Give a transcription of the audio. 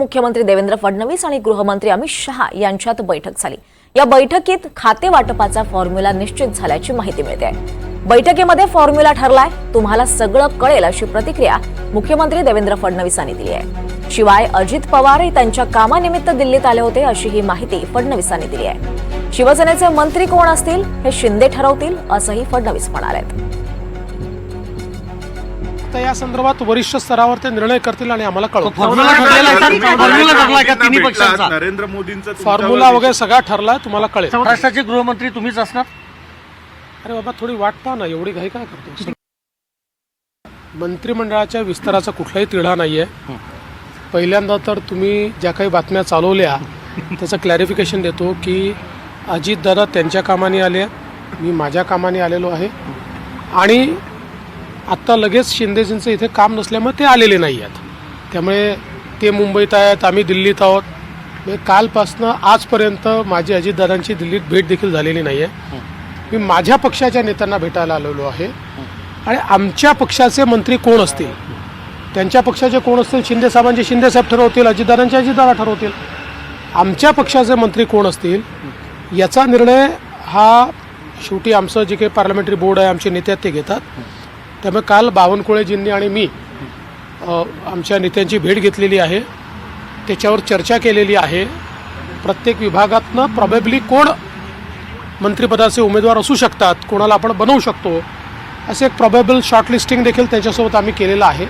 मुख्यमंत्री देवेंद्र फडणवीस आणि गृहमंत्री अमित शहा यांच्यात बैठक झाली। या बैठकीत खाते वाटपाचा फॉर्म्युला निश्चित झाल्याची माहिती मिळते आहे। बैठकीमध्ये फॉर्म्युला ठरलाय, तुम्हाला सगळं कळेल अशी प्रतिक्रिया मुख्यमंत्री देवेंद्र फडणवीसांनी दिली आहे। शिवाय अजित पवार त्यांच्या कामानिमित्त दिल्लीत आले होते अशी ही माहिती फडणवीसांनी दिली आहे। शिवसेनेचे मंत्री कोण असतील हे शिंदे ठरवतील असंही फडणवीस म्हणाले। या संदर्भात वरिष्ठ स्तरावर ते निर्णय करतील आणि आम्हाला कळवतील। नरेंद्र मोदींचा फॉर्म्युला वगैरे सगळा ठरला, तुम्हाला कळेल। महाराष्ट्राचे गृहमंत्री तुम्हीच असणार? अरे बाबा, थोडी वाट पहा ना, एवढी घाई काय करतो? मंत्रिमंडळाच्या विस्ताराचा कुठलाही तिढा नाहीये। पहिल्यांदा तर तुम्ही ज्या काही बातम्या चालवल्या त्याचं क्लॅरिफिकेशन देतो की अजितदादा त्यांच्या कामाने आले, मी माझ्या कामाने आलेलो आहे आणि आत्ता लगेच शिंदेजींचं इथे काम नसल्यामुळे ते आलेले नाही आहेत। त्यामुळे ते मुंबईत आहेत, आम्ही दिल्लीत आहोत। म्हणजे कालपासनं आजपर्यंत माझी अजितदादांची दिल्लीत भेट देखील झालेली नाही आहे। मी माझ्या पक्षाच्या नेत्यांना भेटायला आलेलो आहे आणि आमच्या पक्षाचे मंत्री कोण असतील, त्यांच्या पक्षाचे कोण असतील, शिंदे साहेबांचे शिंदे साहेब ठरवतील, अजितदादांचे अजितदादा ठरवतील। आमच्या पक्षाचे मंत्री कोण असतील याचा निर्णय हा शेवटी आमचं जे काही पार्लमेंटरी बोर्ड आहे, आमचे नेते आहेत ते घेतात। त्यामुळे काल बावनकुळेजींनी आणि मी आमच्या नेत्यांची भेट घेतलेली आहे, त्याच्यावर चर्चा केलेली आहे। प्रत्येक विभागातनं प्रॉबेबली कोण मंत्रिपदाचे उमेदवार असू शकतात, कोणाला आपण बनवू शकतो, असे एक प्रॉबेबल शॉर्टलिस्टिंग देखील त्यांच्यासोबत आम्ही केलेलं आहे।